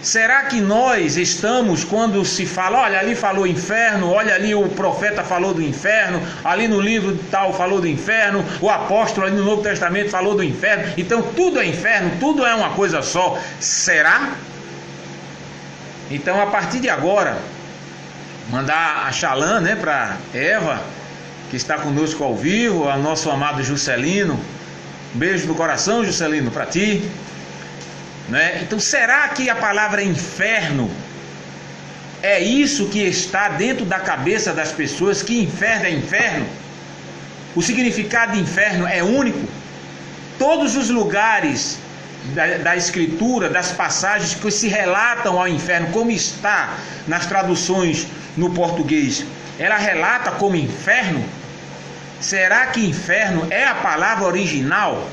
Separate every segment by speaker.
Speaker 1: Será que nós estamos, quando se fala, olha, ali falou inferno, olha ali o profeta falou do inferno, ali no livro tal falou do inferno, o apóstolo ali no Novo Testamento falou do inferno, então tudo é inferno, tudo é uma coisa só. Será? Então, a partir de agora, mandar a Shalom, né, para Eva, que está conosco ao vivo, ao nosso amado Juscelino. Um beijo no coração, Juscelino, para ti. Né? Então, será que a palavra inferno é isso que está dentro da cabeça das pessoas, que inferno é inferno? O significado de inferno é único? Todos os lugares da escritura, das passagens que se relatam ao inferno, como está nas traduções no português, ela relata como inferno? Será que inferno é a palavra original?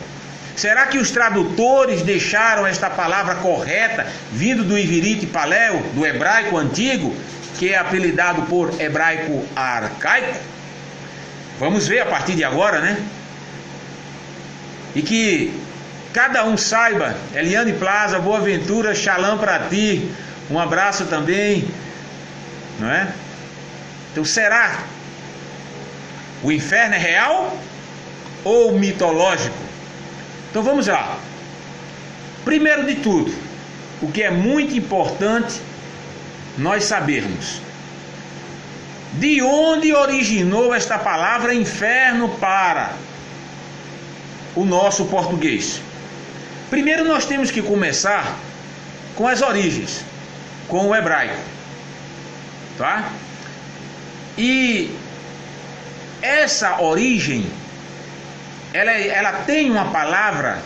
Speaker 1: Será que os tradutores deixaram esta palavra correta, vindo do Ivirite Paleo, do hebraico antigo, que é apelidado por hebraico arcaico? Vamos ver a partir de agora, né? E que cada um saiba. Eliane Plaza, Boa Ventura, Shalom para ti. Um abraço também, não é? Então, será o inferno é real ou mitológico? Então vamos lá. Primeiro de tudo, o que é muito importante nós sabermos: de onde originou esta palavra inferno para o nosso português? Primeiro nós temos que começar com as origens, com o hebraico, tá? E essa origem, ela tem uma palavra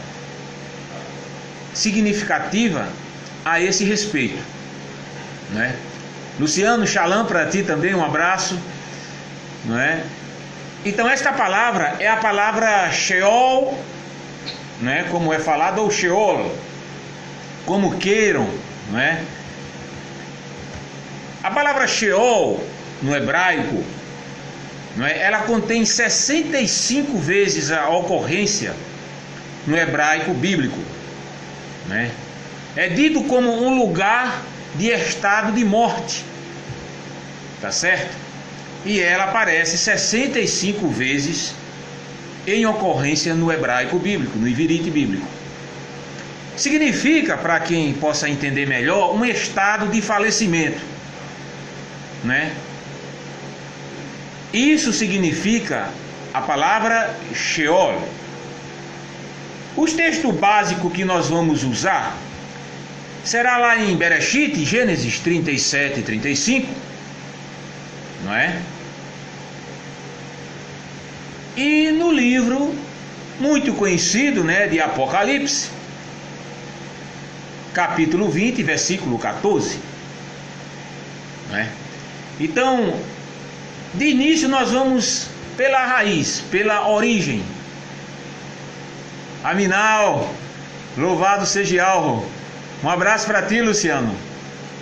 Speaker 1: significativa a esse respeito, né? Luciano, Shalom para ti também, um abraço, não é? Então esta palavra é a palavra Sheol, né? Como é falado, ou Sheol, como queiram, não é? A palavra Sheol no hebraico, não é? Ela contém 65 vezes a ocorrência no hebraico bíblico, né? É dito como um lugar de estado de morte, tá certo? E ela aparece 65 vezes em ocorrência no hebraico bíblico, no ivirite bíblico. Significa, para quem possa entender melhor, um estado de falecimento, né? Isso significa a palavra Sheol. Os textos básicos que nós vamos usar será lá em Bereshit, Gênesis 37 e 35, não é? E no livro muito conhecido, né, de Apocalipse, capítulo 20, versículo 14, não é? Então, de início nós vamos pela raiz, pela origem. Aminal, louvado seja Alro. Um abraço para ti, Luciano.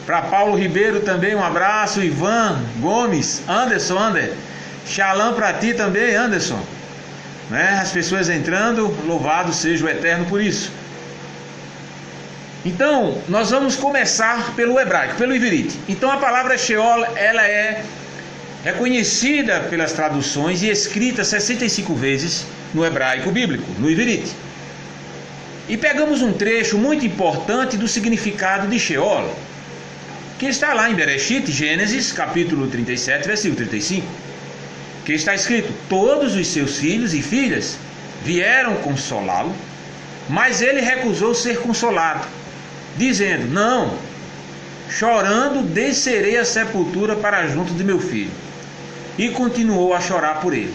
Speaker 1: Para Paulo Ribeiro também um abraço. Ivan Gomes, Anderson, Shalom para ti também, Anderson, né? As pessoas entrando, louvado seja o Eterno por isso. Então, nós vamos começar pelo hebraico, pelo ivirite. Então, a palavra Sheol, ela é conhecida pelas traduções e escrita 65 vezes no hebraico bíblico, no ivirite. E pegamos um trecho muito importante do significado de Sheol, que está lá em Bereshit, Gênesis, capítulo 37, versículo 35, que está escrito: todos os seus filhos e filhas vieram consolá-lo, mas ele recusou ser consolado, dizendo: não, chorando descerei à sepultura para junto de meu filho. E continuou a chorar por ele.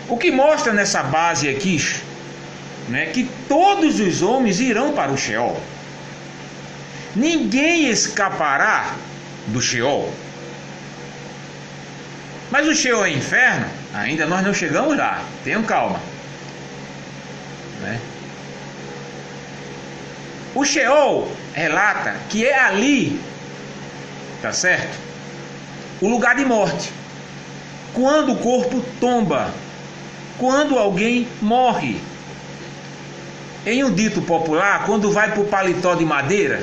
Speaker 1: O que mostra nessa base aqui, né, que todos os homens irão para o Sheol. Ninguém escapará do Sheol. Mas o Sheol é inferno? Ainda nós não chegamos lá. Tenham calma, né? O Sheol relata que é ali, tá certo, o lugar de morte. Quando o corpo tomba, quando alguém morre. Em um dito popular, quando vai para o paletó de madeira,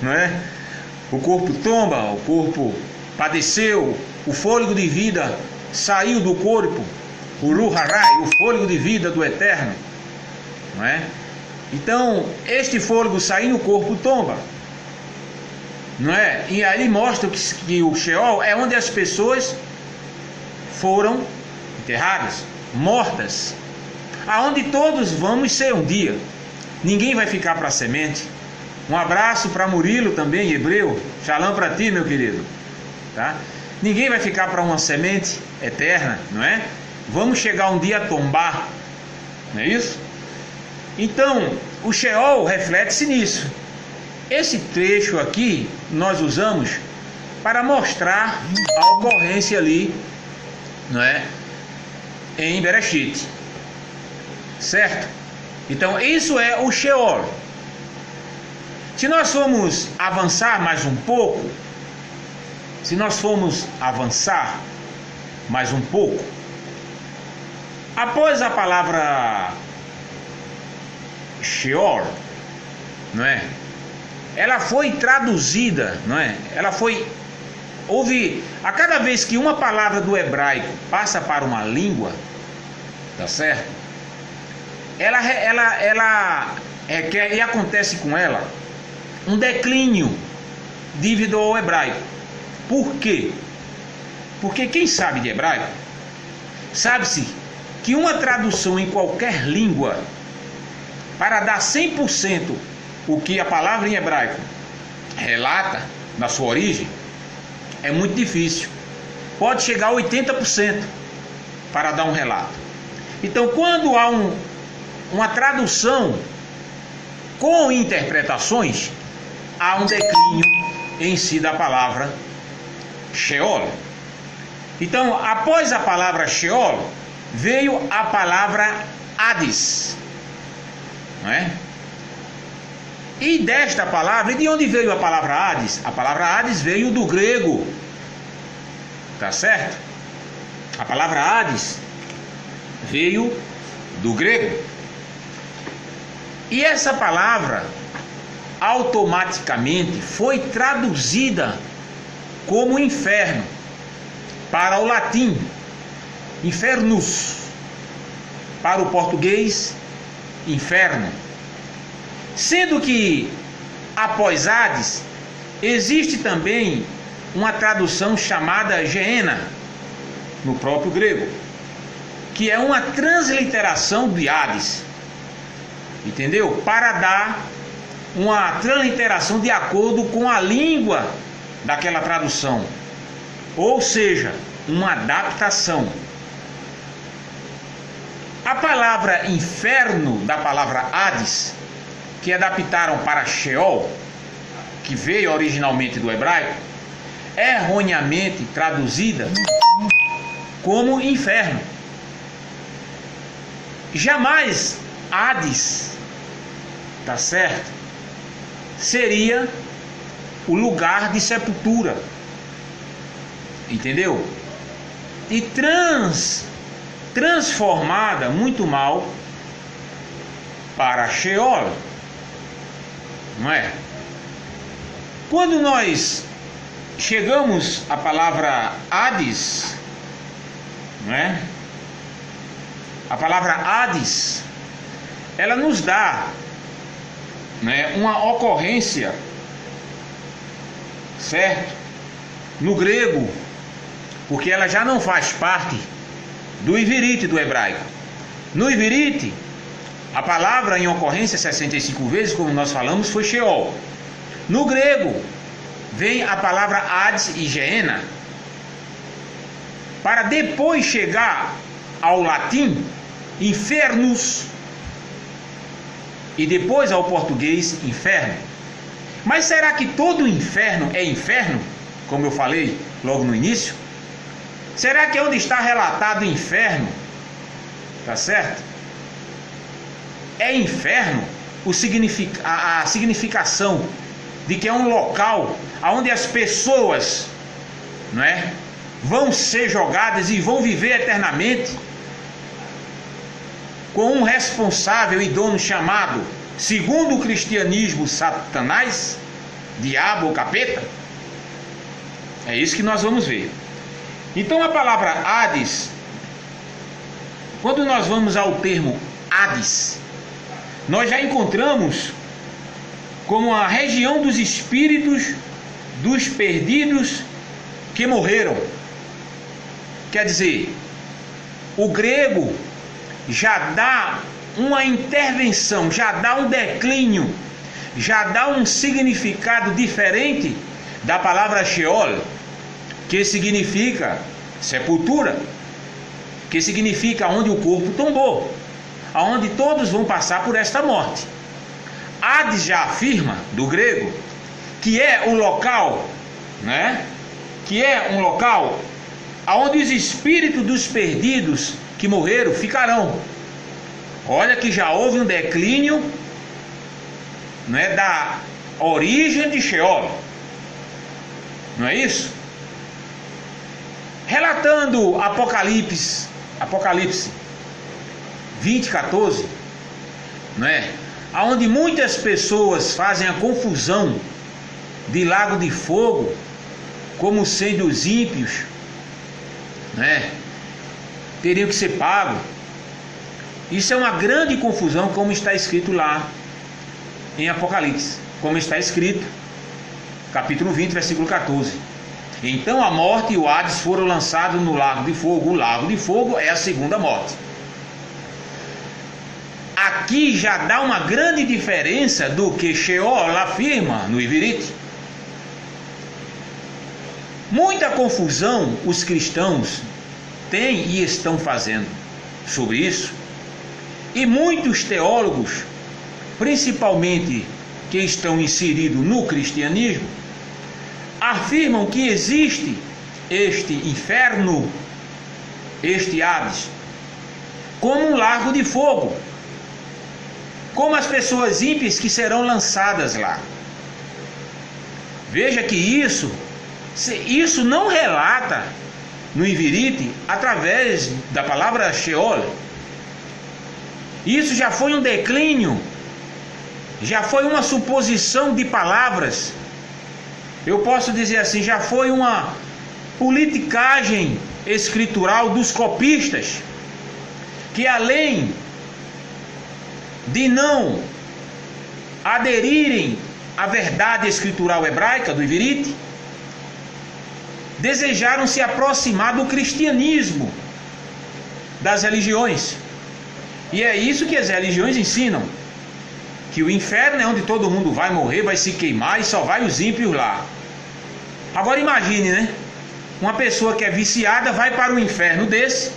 Speaker 1: não é? O corpo tomba, o corpo padeceu, o fôlego de vida saiu do corpo, o Ruach Harai, o fôlego de vida do Eterno, não é? Então, este fôlego saindo do corpo tomba, não é? E aí mostra que o Sheol é onde as pessoas foram enterradas, mortas, aonde todos vamos ser um dia. Ninguém vai ficar para a semente. Um abraço para Murilo também, hebreu. Shalom para ti, meu querido. Tá? Ninguém vai ficar para uma semente eterna, não é? Vamos chegar um dia a tombar, não é isso? Então, o Sheol reflete-se nisso. Esse trecho aqui nós usamos para mostrar a ocorrência ali, não é? Em Bereshit, certo? Então, isso é o Sheol. Se nós formos avançar mais um pouco, após a palavra Sheol, não é? Ela foi traduzida, não é? A cada vez que uma palavra do hebraico passa para uma língua, tá certo? E acontece com ela um declínio devido ao hebraico. Por quê? Porque quem sabe de hebraico, sabe-se que uma tradução em qualquer língua, para dar 100% o que a palavra em hebraico relata na sua origem, é muito difícil. Pode chegar a 80% para dar um relato. Então, quando há uma tradução com interpretações, há um declínio em si da palavra Sheol. Então, após a palavra Sheol, veio a palavra Hades, não é? E desta palavra, de onde veio a palavra Hades? A palavra Hades veio do grego, tá certo? A palavra Hades veio do grego. E essa palavra automaticamente foi traduzida como inferno para o latim, infernus, para o português, inferno. Sendo que após Hades existe também uma tradução chamada Geena no próprio grego, que é uma transliteração de Hades, entendeu? Para dar uma transliteração de acordo com a língua daquela tradução, ou seja, uma adaptação. A palavra inferno da palavra Hades, que adaptaram para Sheol, que veio originalmente do hebraico, é erroneamente traduzida como inferno. Jamais Hades, tá certo, seria o lugar de sepultura, entendeu? E transformada muito mal para Sheol, não é? Quando nós chegamos à palavra Hades, não é? A palavra Hades, ela nos dá, né, uma ocorrência, certo? No grego, porque ela já não faz parte do ivirite do hebraico. No ivirite, a palavra em ocorrência 65 vezes, como nós falamos, foi Sheol. No grego, vem a palavra Hades e Geena, para depois chegar ao latim, infernus, e depois ao português, inferno. Mas será que todo inferno é inferno, como eu falei logo no início? Será que é onde está relatado o inferno, tá certo? É inferno a significação de que é um local onde as pessoas, não é, vão ser jogadas e vão viver eternamente com um responsável e dono chamado, segundo o cristianismo, Satanás? diabo ou capeta? É isso que nós vamos ver. Então a palavra Hades, quando nós vamos ao termo Hades, nós já encontramos como a região dos espíritos dos perdidos que morreram. Quer dizer, o grego já dá uma intervenção, já dá um declínio, já dá um significado diferente da palavra Sheol, que significa sepultura, que significa onde o corpo tombou, aonde todos vão passar por esta morte. Hades já afirma, do grego, que é o local, né? Que é um local aonde os espíritos dos perdidos que morreram ficarão. Olha que já houve um declínio, né, da origem de Sheol. Não é isso? Relatando Apocalipse 20:14, não é? Onde muitas pessoas fazem a confusão de lago de fogo como sendo os ímpios, né? Teriam que ser pagos. Isso é uma grande confusão, como está escrito lá em Apocalipse, como está escrito, capítulo 20, versículo 14. Então a morte e o Hades foram lançados no lago de fogo. O lago de fogo é a segunda morte. Aqui já dá uma grande diferença do que Sheol afirma no Iverite. Muita confusão os cristãos têm e estão fazendo sobre isso. E muitos teólogos, principalmente que estão inseridos no cristianismo, afirmam que existe este inferno, este Hades, como um lago de fogo, como as pessoas ímpias que serão lançadas lá. Veja que isso não relata no Iverite através da palavra Sheol. Isso já foi um declínio, já foi uma suposição de palavras. Eu posso dizer assim, já foi uma politicagem escritural dos copistas, que além de não aderirem à verdade escritural hebraica do Iverite, desejaram se aproximar do cristianismo, das religiões. E é isso que as religiões ensinam, que o inferno é onde todo mundo vai morrer, vai se queimar e só vai os ímpios lá. Agora imagine, né? Uma pessoa que é viciada vai para um inferno desse,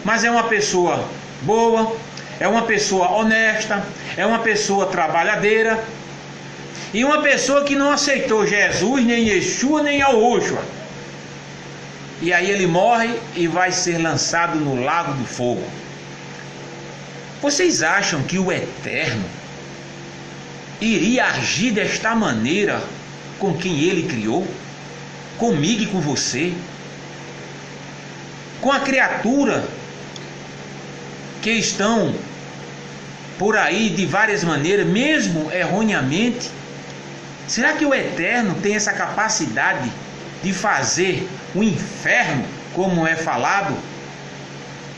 Speaker 1: mas é uma pessoa boa, é uma pessoa honesta, é uma pessoa trabalhadeira, e uma pessoa que não aceitou Jesus, nem Yeshua, nem Yahushua. E aí ele morre e vai ser lançado no lago do fogo. Vocês acham que o Eterno iria agir desta maneira com quem ele criou? Comigo e com você? Com a criatura que estão por aí de várias maneiras, mesmo erroneamente? Será que o Eterno tem essa capacidade de fazer o inferno, como é falado,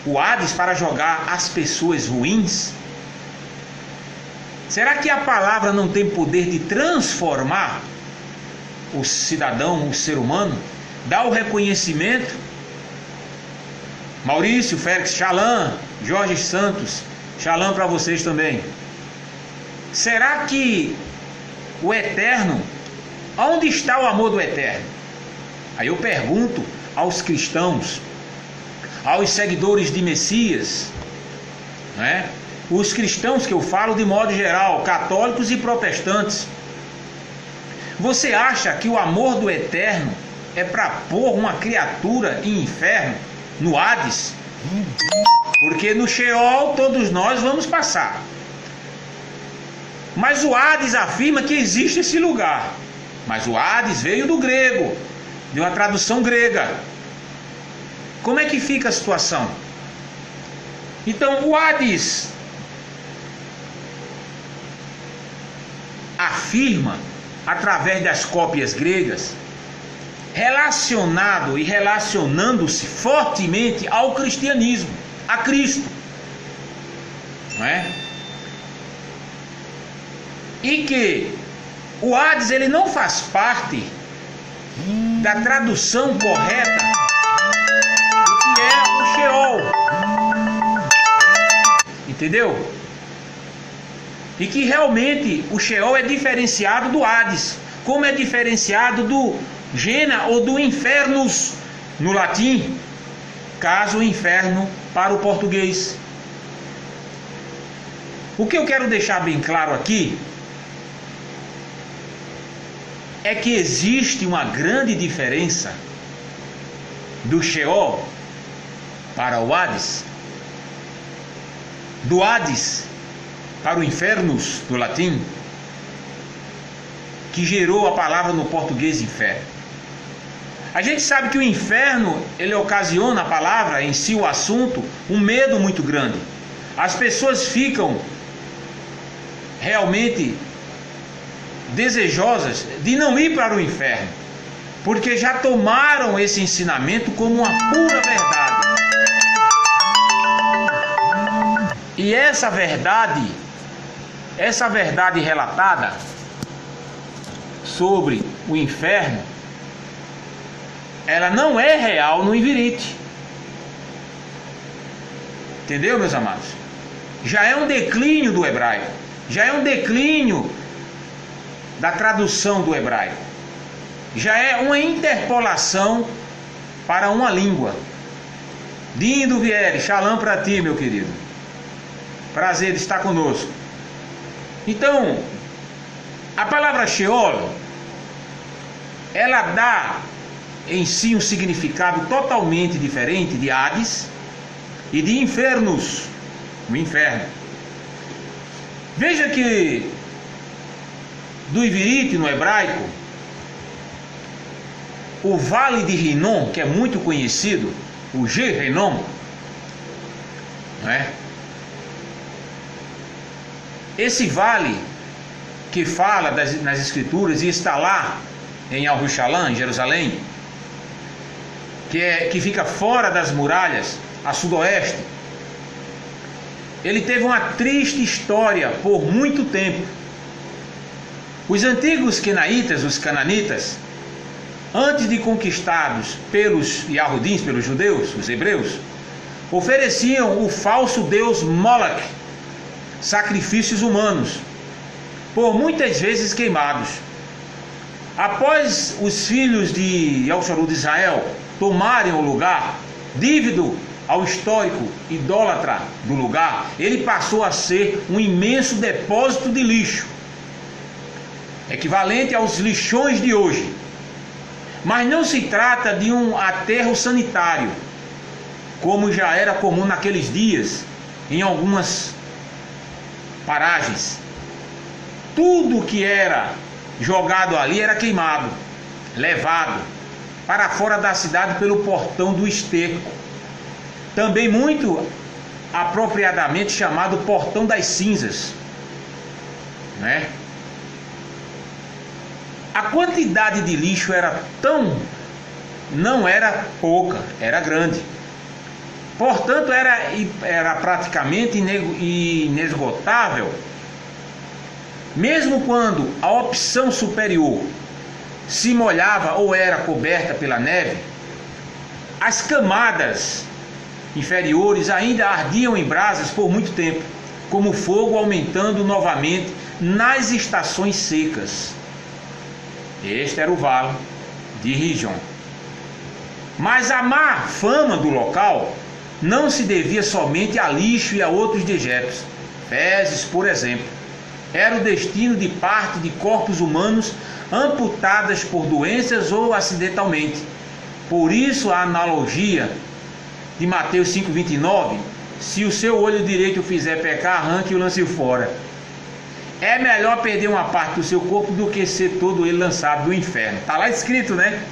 Speaker 1: o Hades, para jogar as pessoas ruins? Será que a palavra não tem poder de transformar o cidadão, o ser humano? Dar o reconhecimento? Maurício, Félix, Shalom, Jorge Santos, Shalom para vocês também. Será que o Eterno, onde está o amor do Eterno? Aí eu pergunto aos cristãos, aos seguidores de Messias, né? Os cristãos que eu falo de modo geral, católicos e protestantes. Você acha que o amor do Eterno é para pôr uma criatura em inferno, no Hades? Porque no Sheol todos nós vamos passar. Mas o Hades afirma que existe esse lugar. Mas o Hades veio do grego, de uma tradução grega. Como é que fica a situação? Então o Hades afirma através das cópias gregas, relacionado e relacionando-se fortemente ao cristianismo, a Cristo, não é? E que o Hades, ele não faz parte da tradução correta do que é o Sheol, entendeu? E que realmente o Sheol é diferenciado do Hades, como é diferenciado do Gêna ou do Infernus no latim, caso inferno para o português. O que eu quero deixar bem claro aqui é que existe uma grande diferença do Sheol para o Hades, do Hades para o Infernus do latim, que gerou a palavra no português inferno. A gente sabe que o inferno, ele ocasiona a palavra em si, o assunto, um medo muito grande. As pessoas ficam realmente desejosas de não ir para o inferno, porque já tomaram esse ensinamento como uma pura verdade. E essa verdade relatada sobre o inferno, ela não é real no Iverite. Entendeu, meus amados? Já é um declínio do hebraico, já é um declínio da tradução do hebraico, já é uma interpolação para uma língua. Dindo Vieri, shalom para ti, meu querido, prazer de estar conosco. Então, a palavra Sheol, ela dá em si um significado totalmente diferente de Hades e de Infernus, o inferno. Veja que do Iverite no hebraico, o vale de Rinom, que é muito conhecido, o Ge-Rinom, não é? Esse vale que fala nas escrituras e está lá em Al-Rushalã, em Jerusalém, que fica fora das muralhas, a sudoeste, ele teve uma triste história por muito tempo. Os antigos quenaitas, os cananitas, antes de conquistados pelos Yahudins, pelos judeus, os hebreus, ofereciam o falso deus Moloch, sacrifícios humanos, por muitas vezes queimados. Após os filhos de El-Shaddai de Israel tomarem o lugar, devido ao histórico idólatra do lugar, ele passou a ser um imenso depósito de lixo, equivalente aos lixões de hoje. Mas não se trata de um aterro sanitário, como já era comum naqueles dias em algumas paragens. Tudo que era jogado ali era queimado, levado para fora da cidade pelo portão do esterco, também muito apropriadamente chamado portão das cinzas, né? A quantidade de lixo não era pouca, era grande. Portanto, era praticamente inesgotável. Mesmo quando a opção superior se molhava ou era coberta pela neve, as camadas inferiores ainda ardiam em brasas por muito tempo, como fogo aumentando novamente nas estações secas. Este era o vale de Rijon. Mas a má fama do local não se devia somente a lixo e a outros dejetos. Fezes, por exemplo, era o destino de parte de corpos humanos amputadas por doenças ou acidentalmente. Por isso a analogia de Mateus 5,29, se o seu olho direito o fizer pecar, arranque e o lance fora. É melhor perder uma parte do seu corpo do que ser todo ele lançado do inferno. Está lá escrito, né?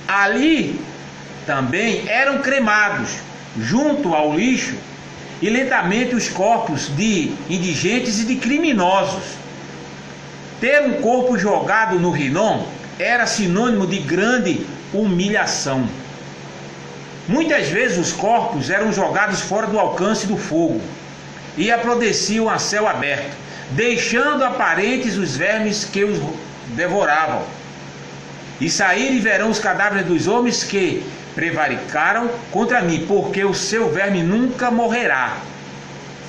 Speaker 1: Ali também eram cremados junto ao lixo e lentamente os corpos de indigentes e de criminosos. Ter um corpo jogado no Rinom era sinônimo de grande humilhação. Muitas vezes os corpos eram jogados fora do alcance do fogo e apodreciam a céu aberto, deixando aparentes os vermes que os devoravam. E saírem verão os cadáveres dos homens que prevaricaram contra mim, porque o seu verme nunca morrerá,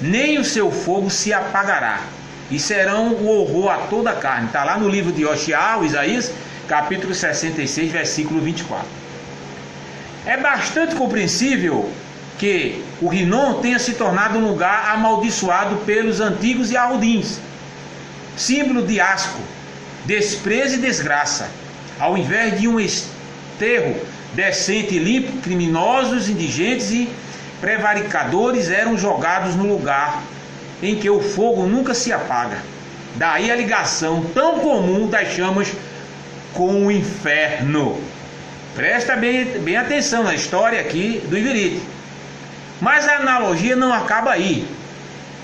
Speaker 1: nem o seu fogo se apagará, e serão o horror a toda a carne. Está lá no livro de Oxiá, Isaías, capítulo 66, versículo 24. É bastante compreensível que o Rinom tenha se tornado um lugar amaldiçoado pelos antigos Yahudins, símbolo de asco, desprezo e desgraça. Ao invés de um enterro decente e limpo, criminosos, indigentes e prevaricadores eram jogados no lugar em que o fogo nunca se apaga. Daí a ligação tão comum das chamas com o inferno. Presta bem atenção na história aqui do Iverite. Mas a analogia não acaba aí.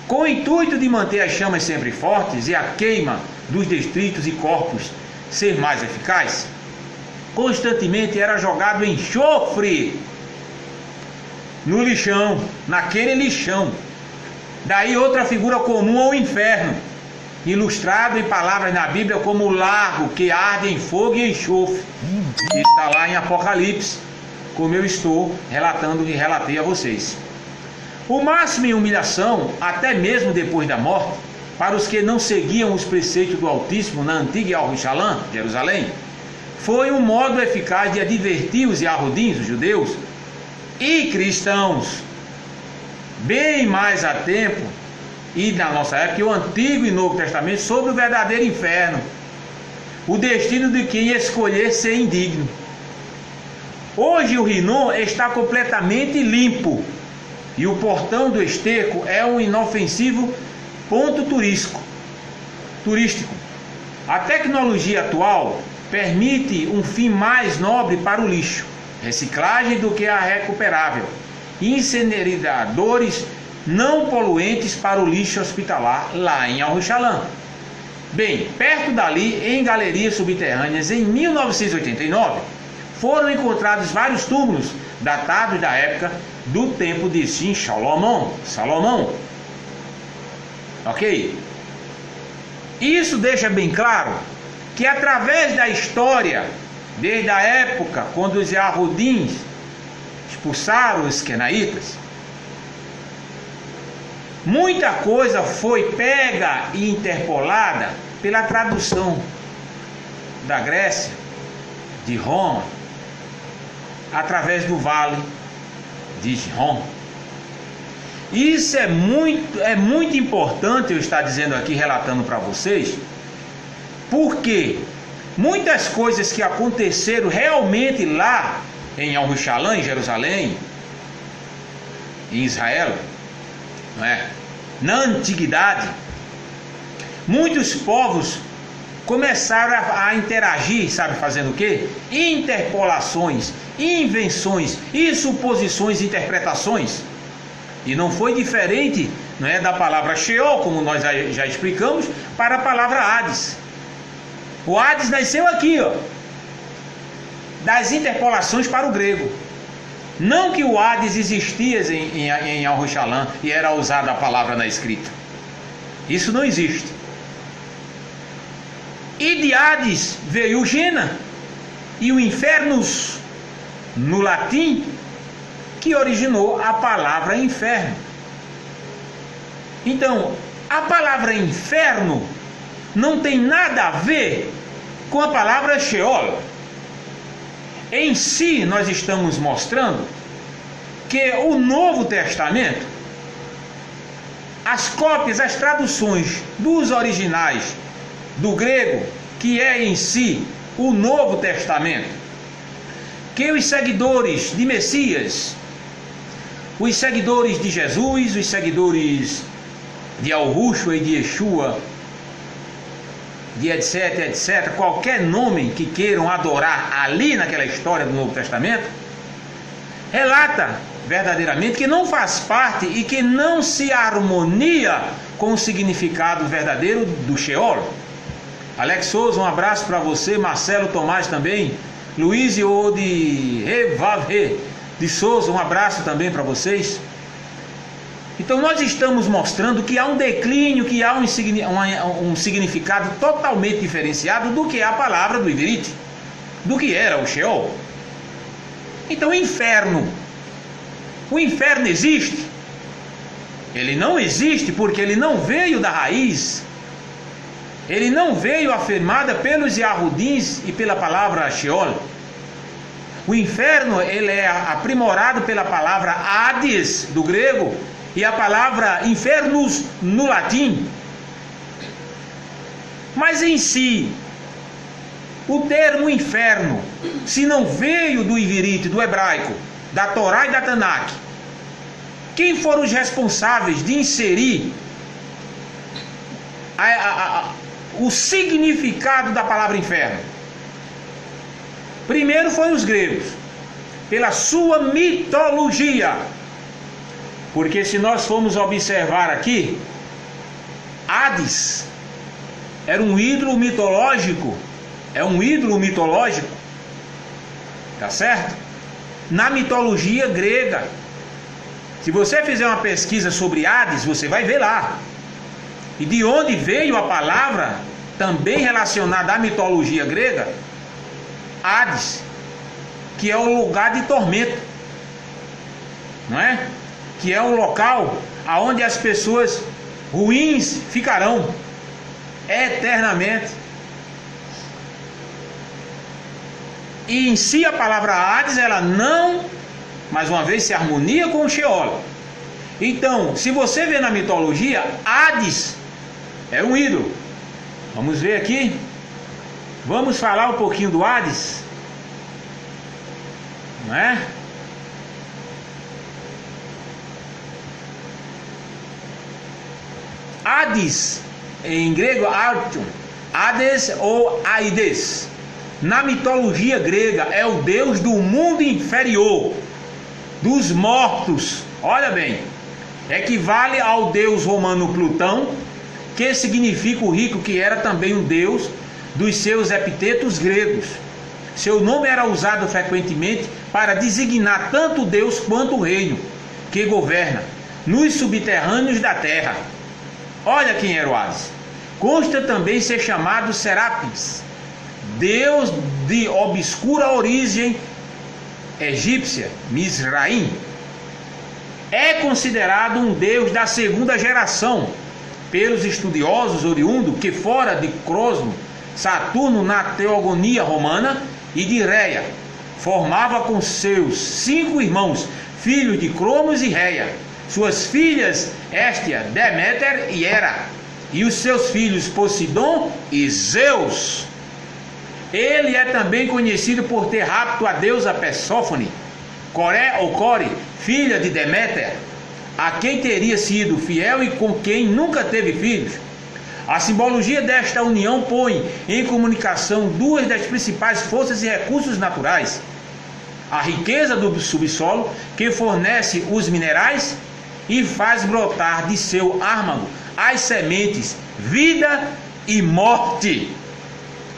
Speaker 1: Com o intuito de manter as chamas sempre fortes e a queima dos detritos e corpos ser mais eficaz, constantemente era jogado enxofre no lixão, naquele lixão. Daí outra figura comum ao inferno, ilustrado em palavras na Bíblia como o lago que arde em fogo e enxofre. Está lá em Apocalipse, como eu estou relatando e relatei a vocês. O máximo em humilhação, até mesmo depois da morte, para os que não seguiam os preceitos do Altíssimo na antiga Yerushalém, Jerusalém, foi um modo eficaz de advertir os Yahudins, os judeus, e cristãos, bem mais a tempo e na nossa época, que o Antigo e Novo Testamento, sobre o verdadeiro inferno, o destino de quem escolher ser indigno. Hoje o Rinom está completamente limpo e o portão do esterco é um inofensivo ponto turístico. A tecnologia atual permite um fim mais nobre para o lixo, reciclagem do que a recuperável, incineradores não poluentes para o lixo hospitalar lá em Yerushalém. Bem, perto dali, em galerias subterrâneas, em 1989, foram encontrados vários túmulos datados da época do tempo de Salomão. Ok? Isso deixa bem claro que através da história, desde a época quando os Yahudins expulsaram os Quenaitas, muita coisa foi pega e interpolada pela tradução da Grécia, de Roma, através do vale de Gihon. Isso é muito importante eu estar dizendo aqui, relatando para vocês, porque muitas coisas que aconteceram realmente lá em Yerushalém, em Jerusalém, em Israel, não é? Na antiguidade, muitos povos começaram a interagir, sabe, fazendo o quê? Interpolações, invenções e suposições, interpretações. E não foi diferente, não é, da palavra Sheol, como nós já explicamos, para a palavra Hades. O Hades nasceu aqui, ó, das interpolações para o grego. Não que o Hades existia em Yerushalém e era usada a palavra na escrita. Isso não existe. E de Hades veio o Gena e o Infernus, no latim, que originou a palavra inferno. Então, a palavra inferno não tem nada a ver com a palavra Sheol. Em si, nós estamos mostrando que o Novo Testamento, as cópias, as traduções dos originais do grego, que é em si o Novo Testamento, que os seguidores de Messias, os seguidores de Jesus, os seguidores de Yahushua e de Yeshua, de etc, qualquer nome que queiram adorar ali naquela história do Novo Testamento, relata verdadeiramente que não faz parte e que não se harmonia com o significado verdadeiro do Sheol. Alex Souza, um abraço para você. Marcelo Tomás também. Luiz de Revavre de Souza, um abraço também para vocês. Então nós estamos mostrando que há um declínio, que há um significado totalmente diferenciado do que é a palavra do Iverite, do que era o Sheol. Então o inferno existe? Ele não existe porque ele não veio da raiz, ele não veio afirmada pelos Yahudins e pela palavra Sheol. O inferno ele é aprimorado pela palavra Hades do grego e a palavra infernus no latim. Mas em si, o termo inferno, se não veio do Iverite, do hebraico, da Torá e da Tanakh, quem foram os responsáveis de inserir o significado da palavra inferno? Primeiro foram os gregos, pela sua mitologia. Porque se nós formos observar aqui, Hades era um ídolo mitológico, tá certo? Na mitologia grega. Se você fizer uma pesquisa sobre Hades, você vai ver lá. E de onde veio a palavra, também relacionada à mitologia grega, Hades, que é um lugar de tormento, não é? Que é um local onde as pessoas ruins ficarão eternamente. E em si a palavra Hades, ela não, mais uma vez, se harmonia com o Sheol. Então, se você vê na mitologia, Hades era um ídolo. Vamos ver aqui. Vamos falar um pouquinho do Hades, não é? Hades, em grego, Artion, Hades ou Aides, na mitologia grega é o deus do mundo inferior, dos mortos. Olha bem, equivale ao deus romano Plutão, que significa o rico, que era também um deus dos seus epitetos gregos. Seu nome era usado frequentemente para designar tanto Deus quanto o reino que governa nos subterrâneos da terra. Olha quem era o Hades. Consta também ser chamado Serapis, deus de obscura origem egípcia, Mizraim. É considerado um deus da segunda geração pelos estudiosos oriundo que fora de Crosno, Saturno na teogonia romana e de Reia, formava com seus 5 irmãos, filhos de Cronos e Reia, suas filhas Héstia, Deméter e Hera, e os seus filhos Poseidon e Zeus. Ele é também conhecido por ter rapto a deusa Persófone, Coré ou Core, filha de Deméter, a quem teria sido fiel e com quem nunca teve filhos. A simbologia desta união põe em comunicação duas das principais forças e recursos naturais: a riqueza do subsolo, que fornece os minerais e faz brotar de seu âmago as sementes, vida e morte.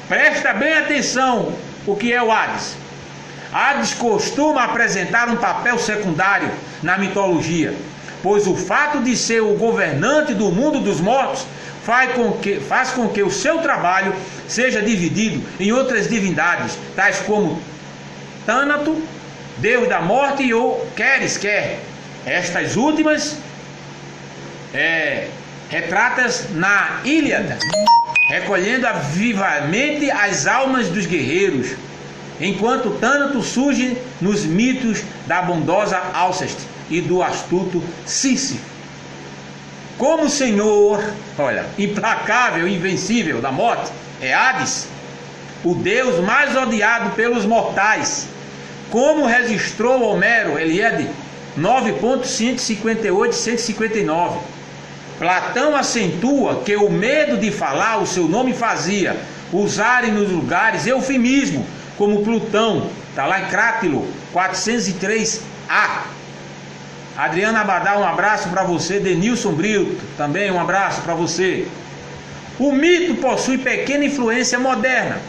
Speaker 1: Presta bem atenção o que é o Hades. Hades costuma apresentar um papel secundário na mitologia, pois o fato de ser o governante do mundo dos mortos faz com que o seu trabalho seja dividido em outras divindades, tais como Tânato, deus da morte, e ou Queres, estas últimas retratas na Ilíada, recolhendo vivamente as almas dos guerreiros, enquanto Tânato surge nos mitos da bondosa Alceste e do astuto Sísifo. Como o Senhor, olha, implacável e invencível da morte, é Hades, o deus mais odiado pelos mortais. Como registrou Homero, Eliade 9.158-159. Platão acentua que o medo de falar o seu nome fazia usarem nos lugares eufemismo, como Plutão, está lá em Crátilo 403a. Adriana Abadá, um abraço para você. Denilson Brito, também um abraço para você. O mito possui pequena influência moderna,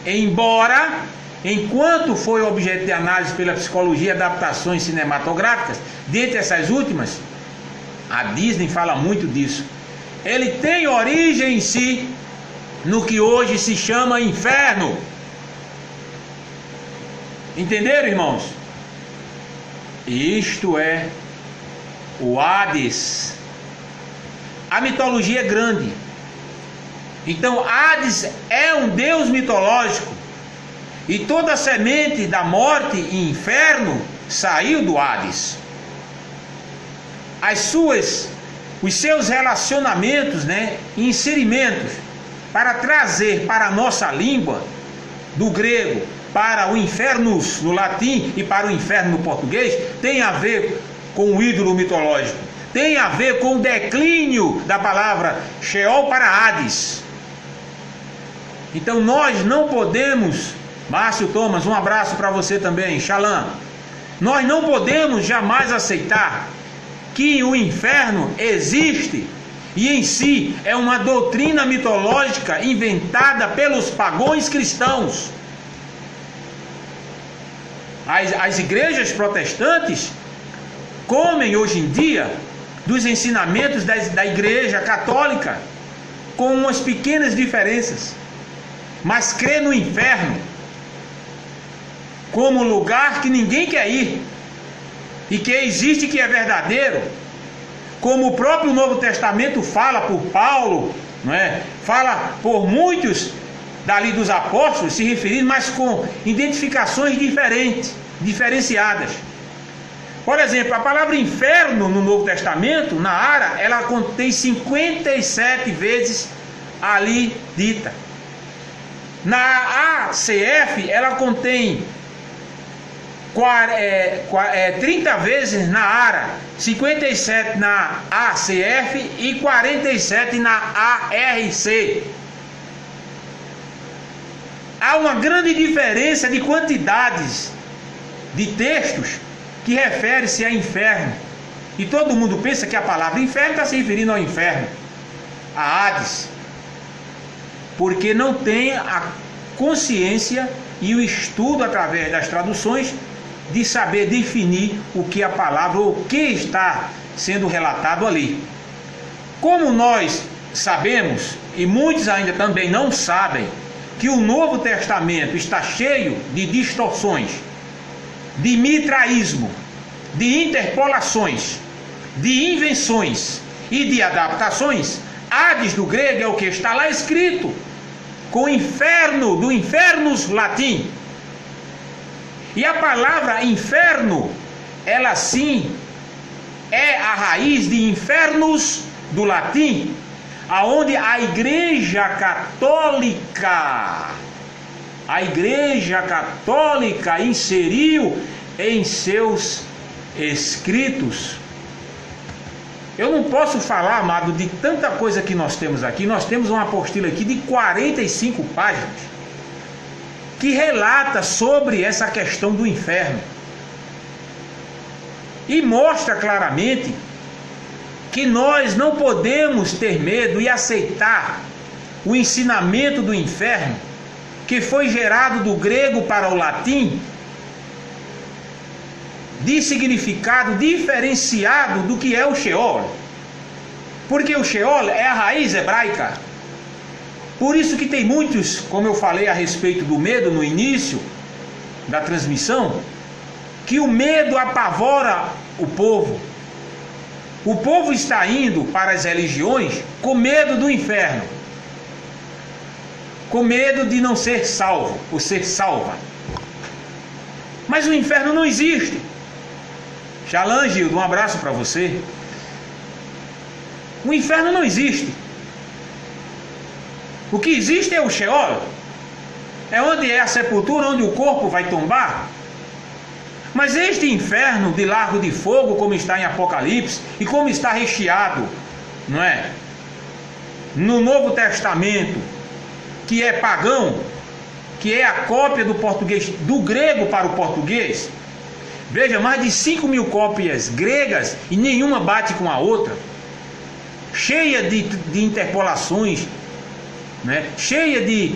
Speaker 1: embora, enquanto foi objeto de análise pela psicologia e adaptações cinematográficas, dentre essas últimas, a Disney fala muito disso. Ele tem origem em si no que hoje se chama inferno. Entenderam, irmãos? Isto é o Hades. A mitologia é grande. Então Hades é um deus mitológico. E toda a semente da morte e inferno saiu do Hades. Os seus relacionamentos, e inserimentos para trazer para a nossa língua, do grego para o infernus no latim e para o inferno no português, tem a ver com o ídolo mitológico, tem a ver com o declínio da palavra Sheol para Hades. Então nós não podemos, Márcio Thomas, um abraço para você também, Shalom, nós não podemos jamais aceitar que o inferno existe e em si é uma doutrina mitológica inventada pelos pagãos cristãos. As igrejas protestantes comem hoje em dia dos ensinamentos da igreja católica, com umas pequenas diferenças, mas crê no inferno como lugar que ninguém quer ir e que existe, que é verdadeiro, como o próprio Novo Testamento fala por Paulo, fala por muitos dali dos apóstolos, se referindo, mas com identificações diferenciadas. Por exemplo, a palavra inferno no Novo Testamento, na Ara, ela contém 57 vezes ali dita. Na ACF, ela contém 30 vezes na Ara, 57 na ACF e 47 na ARC. Há uma grande diferença de quantidades de textos que refere-se a inferno. E todo mundo pensa que a palavra inferno está se referindo ao inferno, a Hades, porque não tem a consciência e o estudo através das traduções de saber definir o que a palavra, ou o que está sendo relatado ali. Como nós sabemos, e muitos ainda também não sabem, que o Novo Testamento está cheio de distorções, de mitraísmo, de interpolações, de invenções e de adaptações. Hades do grego é o que está lá escrito, com inferno, do infernus latim. E a palavra inferno, ela sim é a raiz de infernus do latim, aonde a Igreja Católica inseriu em seus escritos. Eu não posso falar, amado, de tanta coisa que nós temos aqui. Nós temos uma apostila aqui de 45 páginas que relata sobre essa questão do inferno e mostra claramente que nós não podemos ter medo e aceitar o ensinamento do inferno, que foi gerado do grego para o latim, de significado diferenciado do que é o Sheol, porque o Sheol é a raiz hebraica. Por isso que tem muitos, como eu falei a respeito do medo no início da transmissão, que o medo apavora o povo. O povo está indo para as religiões com medo do inferno, com medo de não ser salvo, ou ser salva. Mas o inferno não existe. Shalom, Gildo, um abraço para você. O inferno não existe. O que existe é o Sheol, é onde é a sepultura, onde o corpo vai tombar. Mas este inferno de lago de fogo, como está em Apocalipse, e como está recheado, no Novo Testamento, que é pagão, que é a cópia do português, do grego para o português. Veja, mais de 5.000 cópias gregas e nenhuma bate com a outra, cheia de interpolações, né, cheia de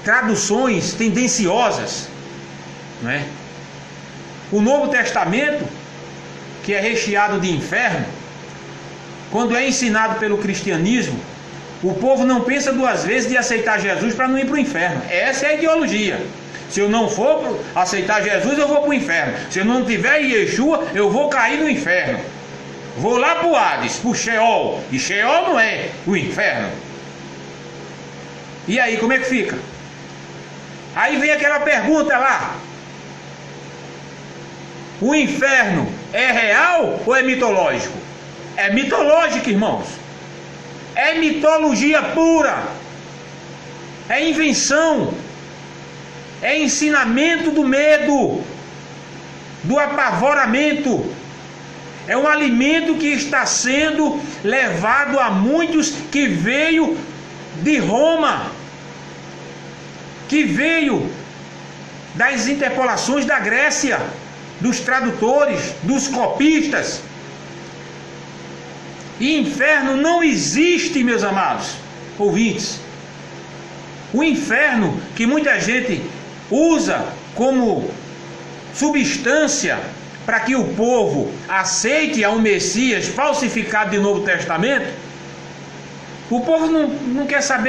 Speaker 1: traduções tendenciosas, né? O Novo Testamento, que é recheado de inferno, quando é ensinado pelo cristianismo, o povo não pensa duas vezes de aceitar Jesus para não ir para o inferno. Essa é a ideologia. Se eu não for aceitar Jesus, eu vou para o inferno. Se eu não tiver Yeshua, eu vou cair no inferno. Vou lá para o Hades, para o Sheol. E Sheol não é o inferno. E aí, como é que fica? Aí vem aquela pergunta lá: o inferno é real ou é mitológico? É mitológico, irmãos. É mitologia pura. É invenção. É ensinamento do medo, do apavoramento. É um alimento que está sendo levado a muitos, que veio de Roma, que veio das interpolações da Grécia, dos tradutores, dos copistas. E inferno não existe, meus amados ouvintes. O inferno que muita gente usa como substância para que o povo aceite a um Messias falsificado de Novo Testamento, o povo não quer saber.